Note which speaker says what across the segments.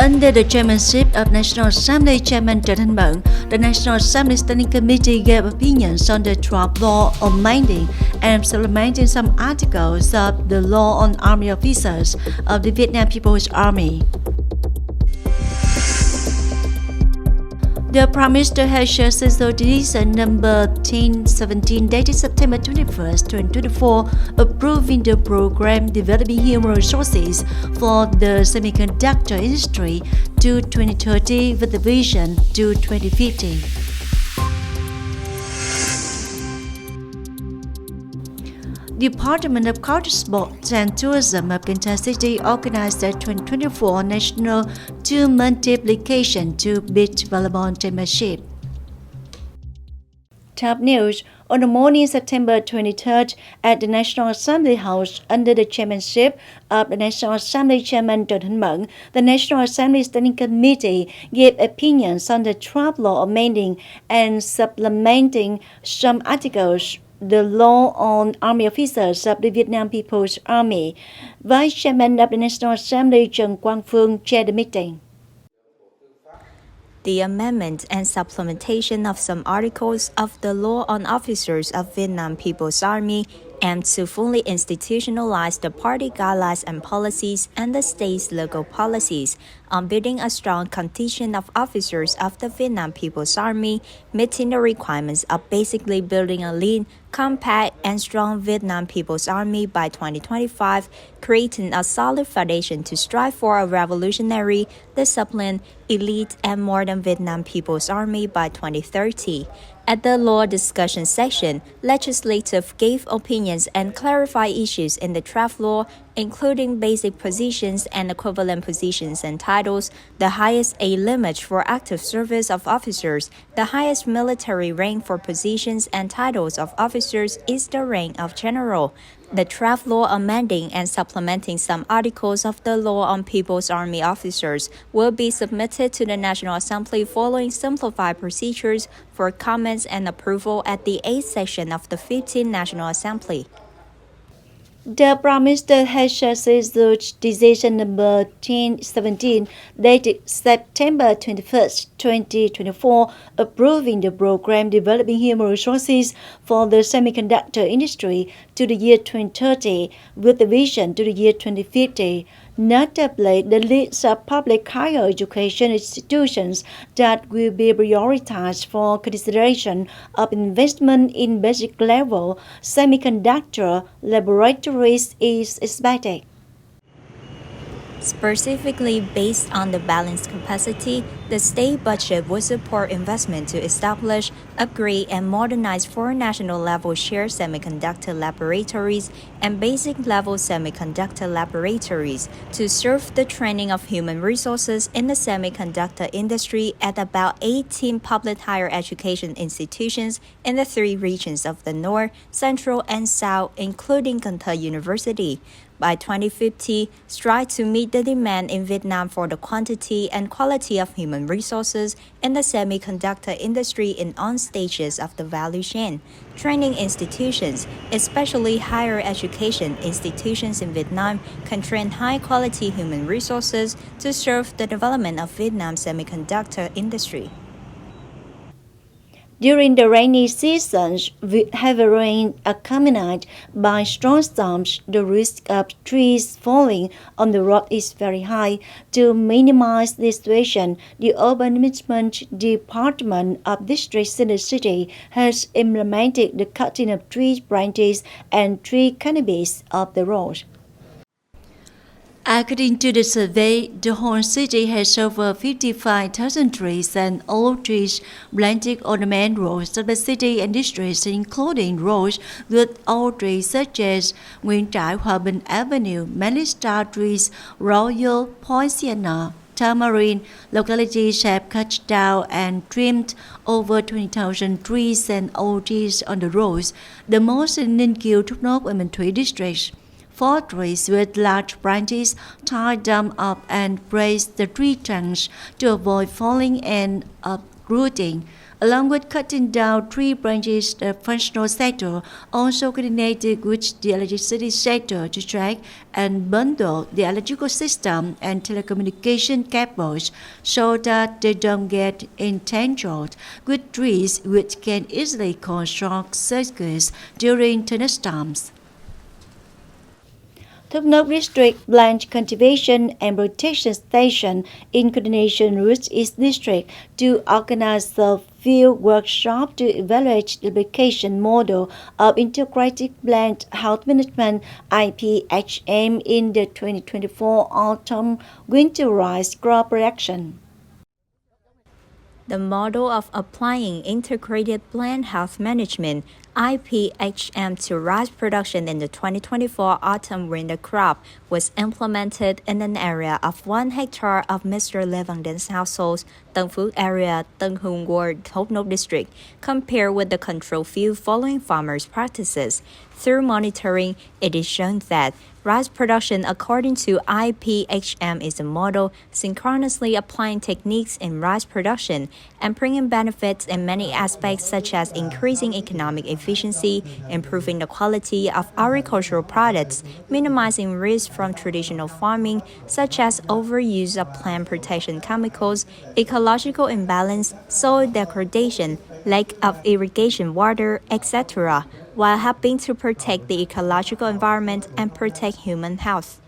Speaker 1: Under the chairmanship of National Assembly Chairman Trần, the National Assembly Standing Committee gave opinions on the draft law on amending and supplementing some articles of the law on army officers of the Vietnam People's Army. The Prime Minister has shared Resolution number 1017 dated September 21st, 2024, approving the program developing human resources for the semiconductor industry to 2030 with the vision to 2050. The Department of Culture, Sports and Tourism of Cần Thơ City organized the 2024 National Tour Multiplication to Beach Volleyball Chairmanship. Top news. On the morning September 23rd at the National Assembly House under the chairmanship of the National Assembly Chairman Trần, the National Assembly Standing Committee gave opinions on the draft law amending and supplementing some articles the law on army officers of the Vietnam People's Army. Vice Chairman of the National Assembly Trần chaired the meeting.
Speaker 2: The amendment and supplementation of some articles of the law on officers of Vietnam People's Army aimed to fully institutionalize the party guidelines and policies and the state's local policies on building a strong contingent of officers of the Vietnam People's Army, meeting the requirements of basically building a lean, compact, and strong Vietnam People's Army by 2025, creating a solid foundation to strive for a revolutionary, disciplined, elite, and modern Vietnam People's Army by 2030. At the law discussion session, legislators gave opinions and clarified issues in the draft law, including basic positions and equivalent positions and titles, the highest age limit for active service of officers, the highest military rank for positions and titles of officers is the rank of general. The draft law amending and supplementing some articles of the law on People's Army officers will be submitted to the National Assembly following simplified procedures for comments and approval at the 8th session of the 15th National Assembly.
Speaker 1: The Prime Minister has shared Resolution number 1017 dated September 21st, 2024, approving the program developing human resources for the semiconductor industry to the year 2030 with the vision to the year 2050. Notably, the list of public higher education institutions that will be prioritized for consideration of investment in basic level semiconductor laboratories is expected.
Speaker 2: Specifically based on the balanced capacity, the state budget will support investment to establish, upgrade, and modernize 4 national-level shared semiconductor laboratories and basic-level semiconductor laboratories to serve the training of human resources in the semiconductor industry at about 18 public higher education institutions in the 3 regions of the North, Central, and South, including Cần Thơ University. By 2050, strive to meet the demand in Vietnam for the quantity and quality of human resources in the semiconductor industry in all stages of the value chain. Training institutions, especially higher education institutions in Vietnam, can train high-quality human resources to serve the development of Vietnam's semiconductor industry.
Speaker 1: During the rainy seasons, with heavy rain accompanied by strong storms, the risk of trees falling on the road is very high. To minimize this situation, the Urban Management Department of districts in the city has implemented the cutting of tree branches and tree canopies of the road. According to the survey, the whole city has over 55,000 trees and old trees planted on the main roads of the city and districts, including roads with old trees such as Nguyễn Trãi, Hòa Bình Avenue, many star trees, Royal, Poinciana, Tamarind. Localities have cut down and trimmed over 20,000 trees and old trees on the roads, the most in Ninh Kiều, Thốt Nốt, and Bình Thủy districts. 4 trees with large branches tied them up and raised the tree trunks to avoid falling and routing. Along with cutting down tree branches, the functional sector also coordinated with the electricity sector to track and bundle the electrical system and telecommunication cables so that they don't get entangled with trees which can easily cause short circuits during thunderstorms. Nước District Plant Cultivation and Protection Station in coordination with its district to organize a field workshop to evaluate the application model of integrated plant health management (IPHM) in the 2024 autumn winter rice crop production.
Speaker 2: The model of applying integrated plant health management (IPHM) to rice production in the 2024 autumn winter crop was implemented in an area of 1 hectare of Mr. Lê Văn Den's households, Tân Phước area, Tân Hưng Ward, Nước District, compared with the control field following farmers' practices. Through monitoring, it is shown that rice production according to IPHM is a model synchronously applying techniques in rice production and bringing benefits in many aspects such as increasing economic efficiency, improving the quality of agricultural products, minimizing risk from traditional farming such as overuse of plant protection chemicals, ecological imbalance, soil degradation, lack of irrigation water, etc., while helping to protect the ecological environment and protect human health.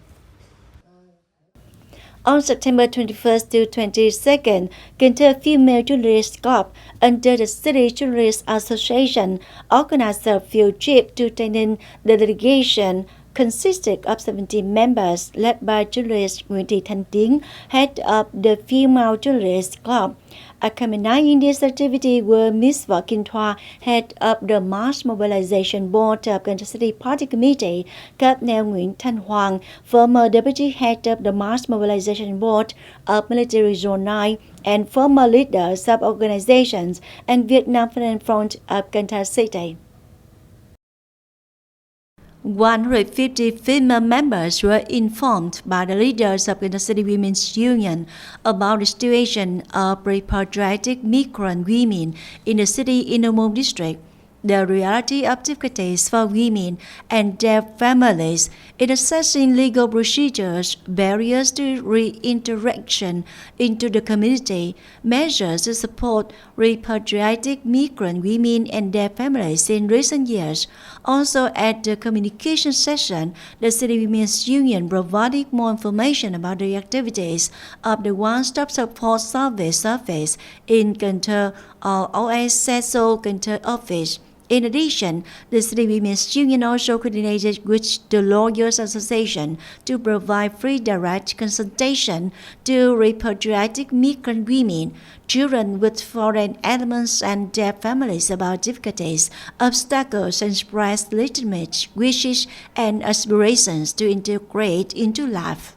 Speaker 1: On September 21st to 22nd, Cần Thơ Female Journalists Club, under the City Journalists Association, organized a field trip to Thanh. The delegation consisted of 17 members, led by journalist Thanh, head of the Female Journalists Club. Accompanying this activity were Ms. Võ Kim Thoa, head of the Mass Mobilization Board of Cần Thơ City Party Committee, Colonel Nguyễn Thanh Hoàng, former deputy head of the Mass Mobilization Board of Military Zone 9, and former leaders of organizations and Vietnam Finance Front of Cần Thơ City. 150 female members were informed by the leaders of the City Women's Union about the situation of repatriated migrant women in the city Inner District, the reality of difficulties for women and their families in assessing legal procedures, barriers to reintegration into the community, measures to support repatriated migrant women and their families in recent years. Also, at the communication session, the City Women's Union provided more information about the activities of the One-Stop Support Service office in Cần Thơ, or OSSO Cần Thơ office. In addition, the City Women's Union also coordinated with the Lawyers Association to provide free direct consultation to repatriated migrant women, children with foreign elements and their families about difficulties, obstacles, and express legitimate wishes and aspirations to integrate into life.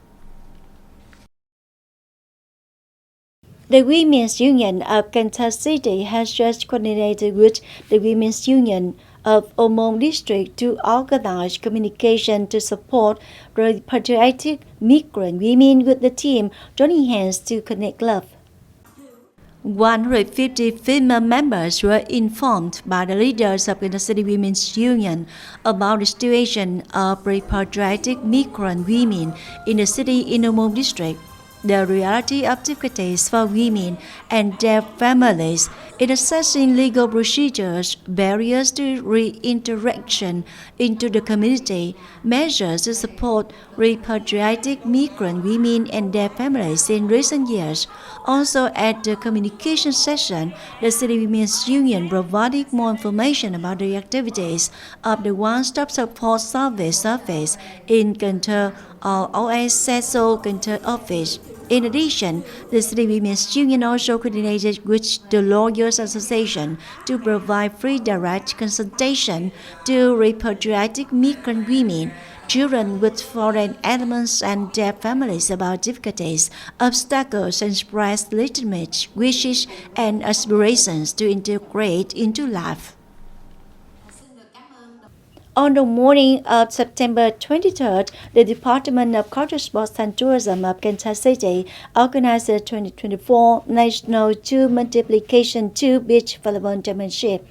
Speaker 1: The Women's Union of Cần Thơ City has just coordinated with the Women's Union of Ô District to organize communication to support repatriated migrant women with the team joining hands to connect love. 150 female members were informed by the leaders of the City Women's Union about the situation of repatriated migrant women in the city Inner District, the reality of difficulties for women and their families in assessing legal procedures, barriers to reintegration into the community, measures to support repatriated migrant women and their families in recent years. Also, at the communication session, the City Women's Union provided more information about the activities of the One-Stop Support Service office in Cần Thơ, or OSSO Cần Thơ office. In addition, the City Women's Union also coordinated with the Lawyers Association to provide free direct consultation to repatriated migrant women, children with foreign elements and their families about difficulties, obstacles, and express legitimate wishes and aspirations to integrate into life. On the morning of September 23rd, the Department of Culture, Sports and Tourism of Cần Thơ City organized the 2024 National 2 Multiplication 2 Beach Volleyball Chairmanship.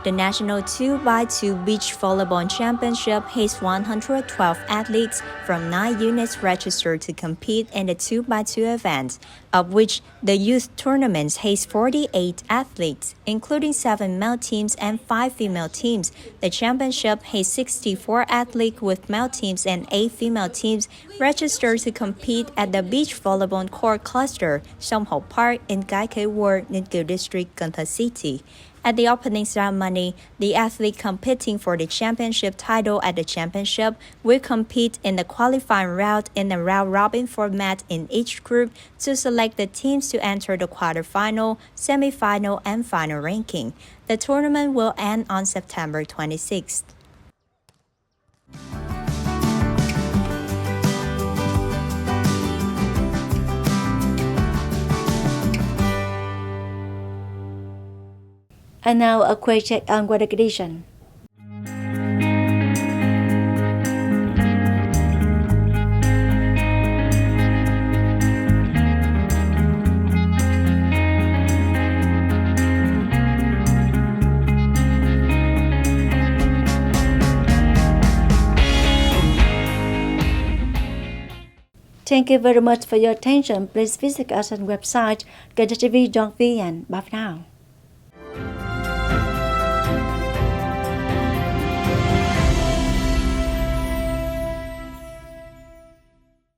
Speaker 2: The National 2x2 Beach Volleyball Championship has 112 athletes from 9 units registered to compete in the 2x2 event, of which the youth tournaments has 48 athletes, including 7 male teams and 5 female teams. The championship has 64 athletes with male teams and 8 female teams registered to compete at the Beach Volleyball Court Cluster, Sông Hậu Park in Cái Khế Ward, Ninh District, Cần Thơ City. At the opening ceremony, the athlete competing for the championship title at the championship will compete in the qualifying round in a round-robin format in each group to select the teams to enter the quarterfinal, semifinal, and final ranking. The tournament will end on September 26th.
Speaker 1: And now a quick check on weather condition. Thank you very much for your attention. Please visit us on website kenthtv.vn. Bye for now.